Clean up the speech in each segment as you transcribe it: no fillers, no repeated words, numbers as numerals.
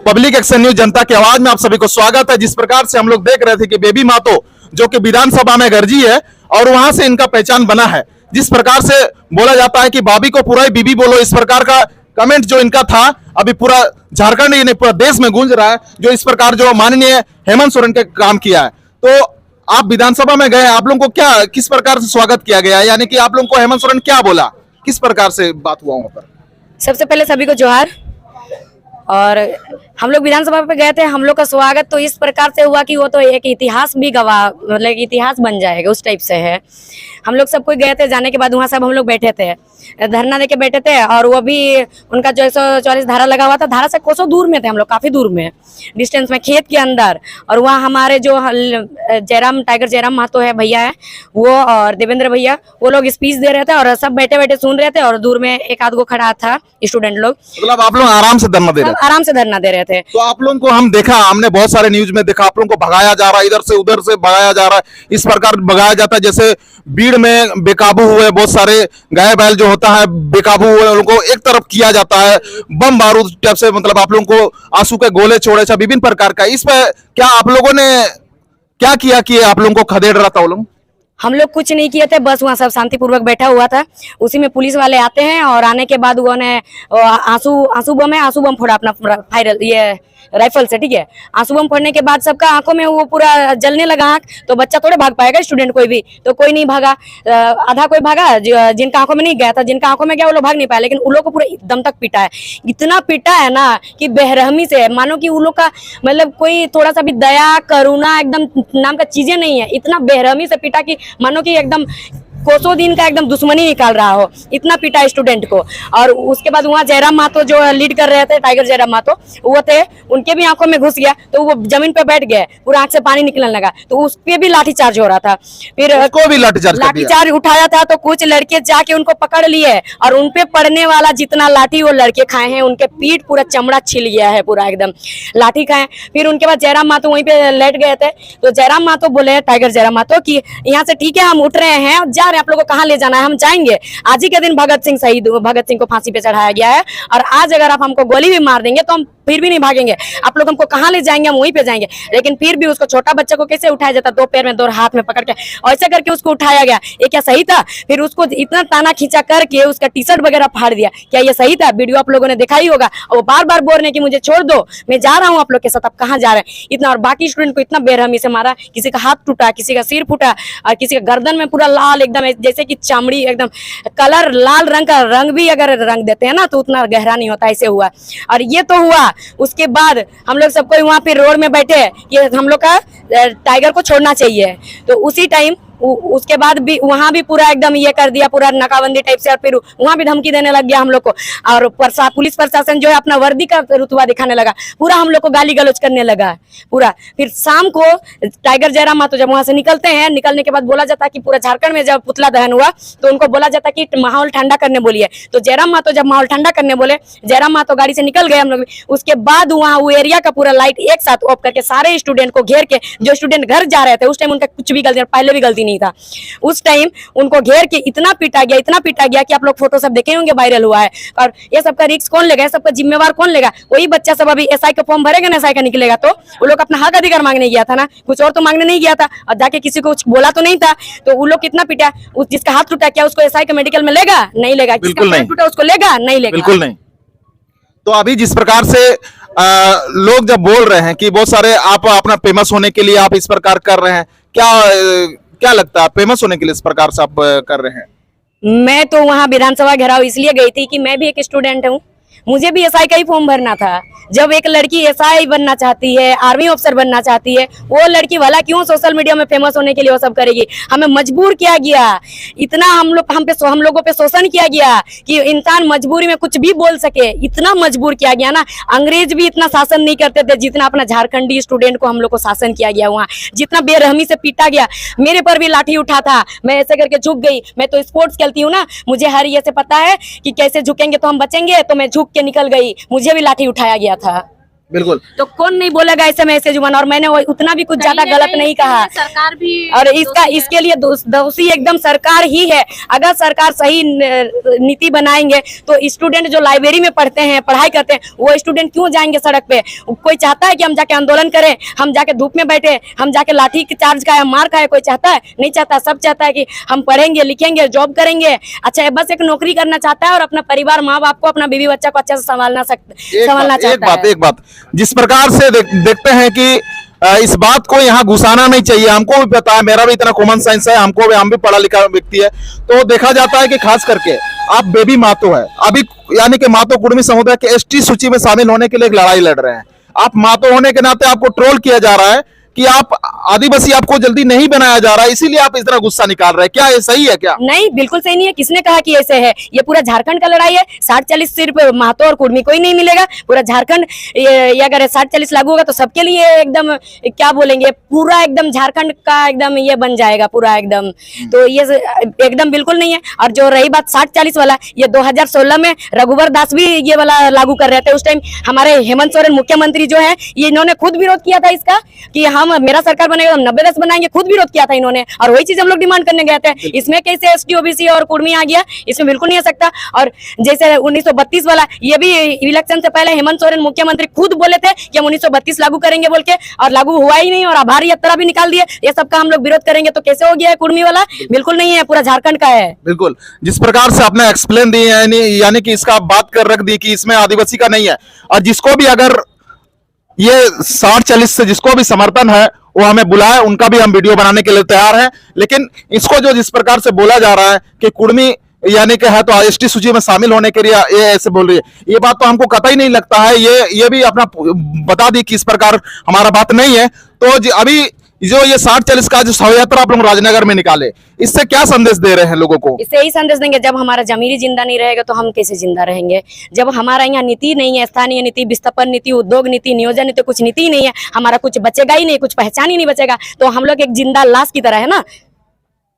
Public action news जनता की आवाज में आप सभी को स्वागत है। जिस प्रकार से हम लोग देख रहे थे कि बेबी मातो जो कि विधानसभा में गरजी है और वहां से इनका पहचान बना है, जिस प्रकार से बोला जाता है कि भाभी को पूरा ही बीबी बोलो, इस प्रकार का कमेंट जो इनका था अभी पूरा झारखंड यानी पूरा देश में गूंज रहा है। जो इस प्रकार जो माननीय हेमंत सोरेन के काम किया है, तो आप विधानसभा में गए, आप लोगों को क्या किस प्रकार से स्वागत किया गया है, यानी कि आप लोगों को हेमंत सोरेन क्या बोला, किस प्रकार से बात हुआ वहां पर? सबसे पहले सभी को जोहार। और हम लोग विधानसभा पे गए थे, हम लोग का स्वागत तो इस प्रकार से हुआ कि वो तो एक इतिहास भी गवाह, मतलब इतिहास बन जाएगा उस टाइप से है। हम लोग सब कोई गए थे, जाने के बाद वहाँ सब हम लोग बैठे थे, धरना देके बैठे थे। और वो भी उनका जो 144 धारा लगा हुआ था, धारा से कोसों दूर में थे हम लोग, काफी दूर में डिस्टेंस में, खेत के अंदर। और वहाँ हमारे जो टाइगर जयराम महतो है भैया है, वो और देवेंद्र भैया, वो लोग स्पीच दे रहे थे और सब बैठे बैठे सुन रहे थे। और दूर में एक आध गो खड़ा था स्टूडेंट लोग, मतलब आप लोग आराम से धरना दे रहे थे? आराम से धरना दे रहे थे। तो आप लोगों को हम देखा, हमने बहुत सारे न्यूज में देखा, आप लोगों को भगाया जा रहा है, इधर से उधर से भगाया जा रहा है, इस प्रकार भगाया जाता है जैसे भीड़ में बेकाबू हुए बहुत सारे गाय बैल जो होता है बेकाबू हुए, उनको एक तरफ किया जाता है बम बारूद टाइप से, मतलब आप लोगों को आंसू के गोले छोड़े था विभिन्न प्रकार का। इस पर क्या आप लोगों ने क्या किया कि आप लोगों को खदेड़ रहा था? वो लोग हम लोग कुछ नहीं किए थे, बस वहाँ सब शांतिपूर्वक बैठा हुआ था। उसी में पुलिस वाले आते हैं और आने के बाद उन्होंने आंसू बम फोड़ा अपना फायर ये राइफल से, ठीक है। आंसू बम फोड़ने के बाद सबका आंखों में वो पूरा जलने लगा आंख। तो बच्चा थोड़े भाग पाएगा, स्टूडेंट कोई भी, तो कोई नहीं भागा। आधा कोई भागा, जिनका आंखों में नहीं गया था, जिनका आंखों में गया वो लोग भाग नहीं पाया। लेकिन उन लोग को पूरा दम तक पीटा है, इतना पीटा है ना कि बेरहमी से, मानो कि उन लोग का मतलब कोई थोड़ा सा भी दया करुणा एकदम नाम का चीजें नहीं है। इतना बेरहमी से पीटा कि मानो कि एकदम कोसों दिन का एकदम दुश्मनी निकाल रहा हो, इतना पीटा स्टूडेंट को। और उसके बाद वहाँ जयराम महतो जो लीड कर रहे थे, टाइगर जयराम महतो, वो थे, उनके भी आंखों में घुस गया। तो वो जमीन पे बैठ गए, पूरा आंख से पानी निकलने लगा। तो उस पे भी लाठीचार्ज हो रहा था। फिर उसको भी लाठीचार्ज उठाया था। तो कुछ लड़के जाके उनको पकड़ लिए और उनपे पड़ने वाला जितना लाठी वो लड़के खाए हैं, उनके पीठ पूरा चमड़ा छिल गया है, पूरा एकदम लाठी खाए। फिर उनके बाद जयराम महतो वहीं पे लेट गए थे। तो जयराम महतो बोले, टाइगर जयराम महतो, कि यहाँ से ठीक है हम उठ रहे हैं, जा आप लोगों को कहां ले जाना है, हम जाएंगे। आज ही के दिन भगत सिंह को फांसी पे चढ़ाया गया है। और आज अगर आप हमको गोली भी मार देंगे तो हम फिर भी नहीं भागेंगे। आप लोग हमको कहां ले जाएंगे, हम वहीं पे जाएंगे। लेकिन फिर भी उसको, छोटा बच्चा को कैसे उठाया जाता, दो पैर में दो हाथ में पकड़ के ऐसे करके उसको उठाया गया, ये क्या सही था? फिर उसको इतना ताना खींचा करके उसका टी शर्ट वगैरह फाड़ दिया, क्या ये सही था? वीडियो आप लोगों ने देखा ही होगा। और वो बार बार बोल रहे कि मुझे छोड़ दो, मैं जा रहा हूँ आप लोग के साथ, आप कहाँ जा रहे हैं, इतना। और बाकी स्टूडेंट को इतना बेरहमी से मारा, किसी का हाथ टूटा, किसी का सिर फूटा, और किसी का गर्दन में पूरा लाल एकदम, जैसे कि चमड़ी एकदम कलर, लाल रंग का रंग भी अगर रंग देते हैं ना तो उतना गहरा नहीं होता, ऐसे हुआ। और ये तो हुआ। उसके बाद हम लोग सबको वहाँ पे रोड में बैठे कि हम लोग का टाइगर को छोड़ना चाहिए। तो उसी टाइम उसके बाद भी वहां भी पूरा एकदम ये कर दिया, पूरा नाकाबंदी टाइप से। और फिर वहां भी धमकी देने लग गया हम लोग को। और पुलिस प्रशासन जो है अपना वर्दी का रुतबा दिखाने लगा, पूरा हम लोग को गाली गलौज करने लगा पूरा। फिर शाम को टाइगर जयराम महतो जब वहां से निकलते हैं, निकलने के बाद बोला जाता है कि पूरा झारखंड में जब पुतला दहन हुआ तो उनको बोला जाता है कि माहौल ठंडा करने बोलिए। तो जयराम महतो जब माहौल ठंडा करने बोले, जयराम महतो गाड़ी से निकल गए हम लोग। उसके बाद वहाँ वो एरिया का पूरा लाइट एक साथ ऑफ करके सारे स्टूडेंट को घेर के, जो स्टूडेंट घर जा रहे थे उस टाइम उनका कुछ भी गलती, पहले भी गलती नहीं था, उस टाइम उनको घेर के इतना पीटा गया कि आप लोग फोटो सब देखे होंगे, वायरल हुआ है। और ये सबका रिस्क कौन लेगा, सबका जिम्मेवार कौन लेगा? वही बच्चा सब अभी एसआई का फॉर्म भरेगा ना, एसआई का निकलेगा तो वो लोग अपना हक अधिकार मांगने गया था ना, कुछ और तो मांगने नहीं गया था। और जाके किसी को कुछ बोला तो नहीं था। तो वो लोग कितना पीटा, जिसका हाथ टूटा क्या उसको एसआई का मेडिकल में लेगा? नहीं लेगा। जिसका पैर टूटा उसको लेगा? नहीं लेगा, बिल्कुल नहीं। तो अभी जिस प्रकार से लोग जब बोल रहे हैं कि बहुत सारे आप अपना फेमस होने के लिए आप इस प्रकार कर रहे हैं, क्या लगता है फेमस होने के लिए इस प्रकार से आप कर रहे हैं? मैं तो वहाँ विधानसभा घेराव इसलिए गई थी कि मैं भी एक स्टूडेंट हूँ, मुझे भी एसआई का ही फॉर्म भरना था। जब एक लड़की एसआई बनना चाहती है, आर्मी ऑफिसर बनना चाहती है, वो लड़की भला क्यों सोशल मीडिया में फेमस होने के लिए वो सब करेगी? हमें मजबूर किया गया, इतना हम लोगों पे शोषण किया गया कि इंसान मजबूरी में कुछ भी बोल सके, इतना मजबूर किया गया ना। अंग्रेज भी इतना शासन नहीं करते थे जितना अपना झारखंडी स्टूडेंट को हम लोग को शासन किया गया। वहाँ जितना बेरहमी से पीटा गया, मेरे पर भी लाठी उठा था, मैं ऐसे करके झुक गई। मैं तो स्पोर्ट्स खेलती हूँ ना, मुझे हर ये से पता है कि कैसे झुकेंगे तो हम बचेंगे, तो मैं झुक के निकल गई, मुझे भी लाठी उठाया गया था। बिल्कुल। तो कौन नहीं बोलेगा ऐसे में ऐसे जुबान, और मैंने उतना भी कुछ ज्यादा गलत नहीं कहा। सरकार भी और इसके लिए दोषी एकदम सरकार ही है। अगर सरकार सही नीति बनाएंगे तो स्टूडेंट जो लाइब्रेरी में पढ़ते हैं, पढ़ाई करते हैं, वो स्टूडेंट क्यों जाएंगे सड़क पे? कोई चाहता है कि हम जाके आंदोलन करें, हम जाके धूप में बैठे, हम जाके लाठी चार्ज का मार खाए? कोई चाहता है? नहीं चाहता। सब चाहता है कि हम पढ़ेंगे, लिखेंगे, जॉब करेंगे, अच्छा बस एक नौकरी करना चाहता है और अपना परिवार, माँ बाप को, अपना बीवी बच्चा को अच्छे से संभालना चाहता है। एक बात जिस प्रकार से देखते हैं कि इस बात को यहाँ घुसाना नहीं चाहिए। हमको भी पता है, मेरा भी इतना कॉमन सेंस है, हम भी पढ़ा लिखा व्यक्ति है। तो देखा जाता है कि खास करके आप बेबी मातो है, अभी यानी कि मातो कुर्मी समुदाय के एसटी सूची में शामिल होने के लिए एक लड़ाई लड़ रहे हैं। आप मातो होने के नाते आपको ट्रोल किया जा रहा है कि आप आदिवासी, आपको जल्दी नहीं बनाया जा रहा है, इसीलिए आप इस तरह गुस्सा निकाल रहे हैं। क्या ये सही है? क्या नहीं, बिल्कुल सही नहीं है। किसने कहा कि ऐसे है? ये पूरा झारखंड का लड़ाई है। 60-40 सिर्फ महतो और कुर्मी कोई नहीं मिलेगा, पूरा झारखंड। ये अगर 60-40 लागू होगा तो सबके लिए एकदम क्या बोलेंगे, पूरा एकदम झारखंड का एकदम ये बन जाएगा पूरा एकदम। तो ये एकदम बिल्कुल नहीं है। और जो रही बात 60-40 वाला, ये 2016 में रघुवर दास भी ये वाला लागू कर रहे थे। उस टाइम हमारे हेमंत सोरेन मुख्यमंत्री जो है, ये इन्होंने खुद विरोध किया था इसका कि हम मेरा सरकार बनेगा, हम 90-10 बनाएंगे, खुद विरोध किया था इन्होंने। और वही चीज हम लोग डिमांड करने गए थे। इसमें कैसे एसटी, ओबीसी और कुर्मी आ गया? इसमें बिल्कुल नहीं आ सकता। और जैसे 1932 वाला, ये भी इलेक्शन से पहले हेमंत सोरेन मुख्यमंत्री खुद बोले थे कि हम 1932 लागू करेंगे बोल के, और लागू हुआ ही नहीं, और आभार यात्रा भी निकाल दिए। ये सब का हम लोग विरोध करेंगे तो कैसे हो गया है कुर्मी वाला? बिल्कुल नहीं है, पूरा झारखंड का है। बिल्कुल, जिस प्रकार से आपने एक्सप्लेन दी यानी कि इसका बात कर रख दी कि इसमें आदिवासी का नहीं है। और जिसको भी अगर ये 60-40 से जिसको भी समर्थन है वो हमें बुलाए, उनका भी हम वीडियो बनाने के लिए तैयार हैं। लेकिन इसको जो जिस प्रकार से बोला जा रहा है कि कुर्मी यानी कि है तो एसटी सूची में शामिल होने के लिए ये ऐसे बोल रही है, ये बात तो हमको कतई नहीं लगता है। ये भी अपना बता दी कि इस प्रकार हमारा बात नहीं है। तो अभी जो ये 60-40 का जो शवयात्रा आप लोग राजनगर में निकाले, इससे क्या संदेश दे रहे हैं लोगों को? इससे यही संदेश देंगे, जब हमारा जमीरी जिंदा नहीं रहेगा तो हम कैसे जिंदा रहेंगे? जब हमारा यहाँ नीति नहीं है, स्थानीय नीति, विस्थापन नीति, उद्योग नीति, नियोजन नीति, कुछ नीति नहीं है, हमारा कुछ बचेगा ही नहीं, कुछ पहचान ही नहीं बचेगा, तो हम लोग एक जिंदा लाश की तरह है ना।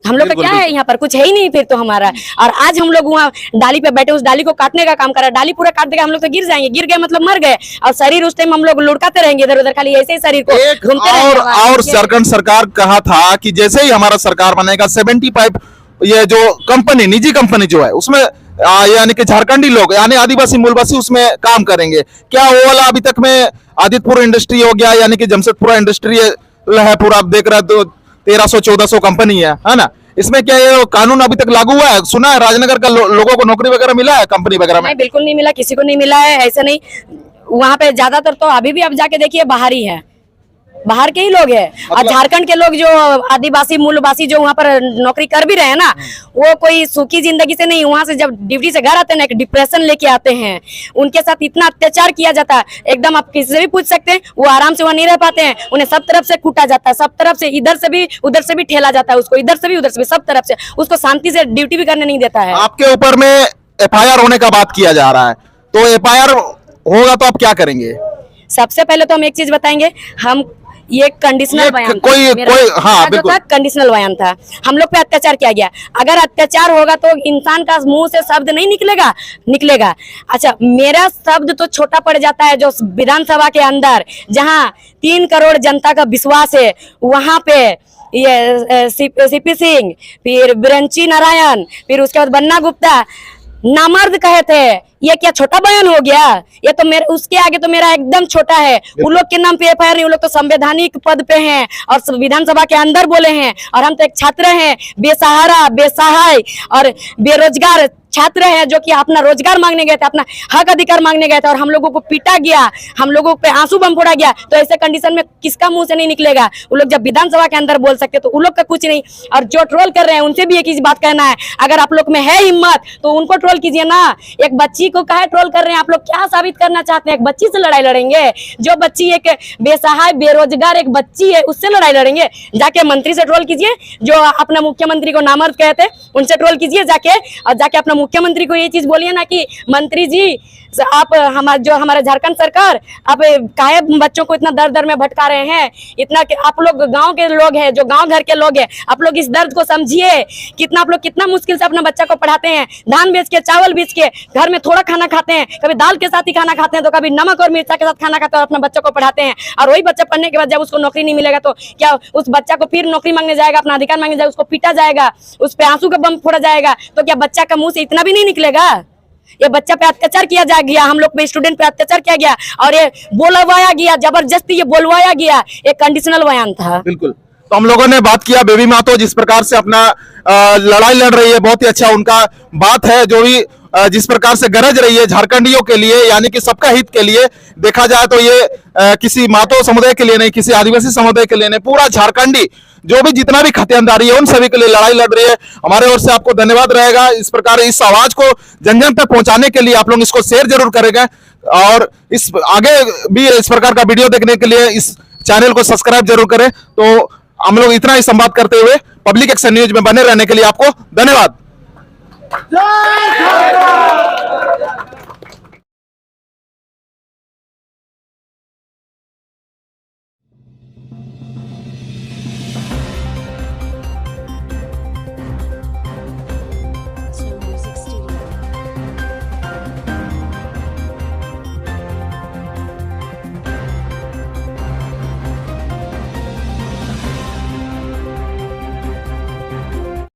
हम लोग का क्या है यहाँ पर? कुछ है ही नहीं फिर तो हमारा। और आज हम लोग वहाँ डाली पे बैठे, उस डाली को काटने का काम कर रहा है। डाली पूरा काट देगा, हम लोग तो गिर जाएंगे। गिर गए मतलब मर गए। और शरीर उस टाइम हम लोग लुढ़काते रहेंगे इधर उधर, खाली ऐसे ही शरीर को घूमते रहेंगे। और झारखंड सरकार कहा था कि जैसे ही हमारा सरकार बनेगा 75 ये जो कंपनी, निजी कंपनी जो है उसमें यानी कि झारखंडी लोग यानी आदिवासी मूलवासी उसमें काम करेंगे। क्या वो वाला अभी तक में आदित्यपुर इंडस्ट्री हो गया, यानी कि जमशेदपुरा इंडस्ट्री है पूरा, आप देख रहे हैं तो 1300-1400 कंपनी है ना। इसमें क्या ये कानून अभी तक लागू हुआ है? सुना है राजनगर का लोगों को नौकरी वगैरह मिला है कंपनी वगैरह में? नहीं, बिल्कुल नहीं मिला, किसी को नहीं मिला है। ऐसा नहीं, वहाँ पे ज्यादातर तो अभी भी आप जाके देखिए बाहर ही है, बाहर के ही लोग हैं। और झारखंड के लोग जो आदिवासी मूलवासी जो वहाँ पर नौकरी कर भी रहे हैं ना, वो कोई सुखी जिंदगी से नहीं, वहाँ से जब ड्यूटी से घर आते हैं ना, एक डिप्रेशन लेके आते हैं। उनके साथ इतना अत्याचार किया जाता है, एकदम आप किसी से भी पूछ सकते हैं, वो आराम से वहाँ नहीं रह पाते हैं। उन्हें सब तरफ से कूटा जाता है, सब तरफ से, इधर से भी उधर से भी ठेला जाता है उसको, इधर से भी उधर से भी, सब तरफ से उसको शांति से ड्यूटी भी करने नहीं देता है। आपके ऊपर में FIR होने का बात किया जा रहा है, तो FIR होगा तो आप क्या करेंगे? सबसे पहले तो हम एक चीज बताएंगे, हम ये कंडीशनल बयान हाँ, बिल्कुल कंडीशनल बयान था। हम लोग पे अत्याचार किया गया। अगर अत्याचार होगा तो इंसान का मुंह से शब्द नहीं निकलेगा। अच्छा, मेरा शब्द तो छोटा पड़ जाता है, जो विधानसभा के अंदर जहां 3 करोड़ जनता का विश्वास है, वहां पे ये सीपी सिंह, फिर बिरंची नारायण, फिर उसके बाद बन्ना गुप्ता नामर्द कहे थे। ये क्या छोटा बयान हो गया? ये तो मेरे उसके आगे तो मेरा एकदम छोटा है। उन लोग के नाम पे FIR नहीं, उन लोग तो संवैधानिक पद पे हैं और विधानसभा के अंदर बोले हैं, और हम तो एक छात्र हैं, बेसहारा, बेसहाय और बेरोजगार छात्र हैं, जो कि अपना रोजगार मांगने गए थे, अपना हक अधिकार मांगने गए थे, और हम लोगों को पीटा गया, हम लोगों पे आंसू बम फोड़ा गया। तो ऐसे कंडीशन में किसका मुंह से नहीं निकलेगा? वो लोग जब विधानसभा के अंदर बोल सकते तो उन लोग का कुछ नहीं। और जो ट्रोल कर रहे हैं उनसे भी एक ही बात कहना है, अगर आप लोग में है हिम्मत तो उनको ट्रोल कीजिए ना। एक बच्ची को काहे ट्रोल कर रहे हैं? आप लोग क्या साबित करना चाहते हैं? एक बच्ची से लड़ाई लड़ेंगे? जो बच्ची एक बेसहाय बेरोजगार एक बच्ची है, उससे लड़ाई लड़ेंगे? जाके मंत्री से ट्रोल कीजिए, जो अपना मुख्यमंत्री को नामर्द कहते हैं, उनसे ट्रोल कीजिए जाके। और जाके अपना मुख्यमंत्री को ये चीज बोलिए ना कि मंत्री जी आप हमारे झारखंड सरकार आप काहे बच्चों को इतना दर दर में भटका रहे हैं, इतना आप लोग गांव के लोग हैं, जो गांव घर के लोग हैं, आप लोग इस दर्द को समझिए। कितना आप लोग कितना मुश्किल से अपना बच्चा को पढ़ाते हैं, धान बेच के, चावल बेच के, घर में थोड़ा खाना खाते हैं, कभी दाल के साथ ही खाना खाते हैं, तो कभी नमक और मिर्चा के साथ खाना खाते हैं और अपना बच्चा को पढ़ाते हैं। और वही बच्चा पढ़ने के बाद जब उसको नौकरी नहीं मिलेगा तो क्या उस बच्चा को फिर नौकरी मांगने जाएगा, अपना अधिकार मांगने जाएगा, उसको पीटा जाएगा, उस पे आंसू का बम फोड़ा जाएगा, तो क्या बच्चा का मुंह से इतना भी नहीं निकलेगा? ये बच्चा पे अत्याचार किया जा गया, हम लोग पे स्टूडेंट पे अत्याचार किया गया और ये बोलवाया गया, जबरदस्ती ये बोलवाया गया, एक कंडीशनल बयान था। बिल्कुल। तो हम लोगों ने बात किया बेबी मातो जिस प्रकार से अपना लड़ाई लड़ रही है, बहुत ही अच्छा उनका बात है, जो भी जिस प्रकार से गरज रही है झारखंडियों के लिए, यानी कि सबका हित के लिए। देखा जाए तो ये किसी मातो समुदाय के लिए नहीं, किसी आदिवासी समुदाय के लिए नहीं, पूरा झारखंडी जो भी जितना भी खतियानदारी है उन सभी के लिए लड़ाई लड़ रही है। हमारे ओर से आपको धन्यवाद रहेगा। इस प्रकार इस आवाज को जन जन तक पहुंचाने के लिए आप लोग इसको शेयर जरूर करेंगे और इस आगे भी इस प्रकार का वीडियो देखने के लिए इस चैनल को सब्सक्राइब जरूर करें। तो हम लोग इतना ही संवाद करते हुए पब्लिक एक्शन न्यूज में बने रहने के लिए आपको धन्यवाद।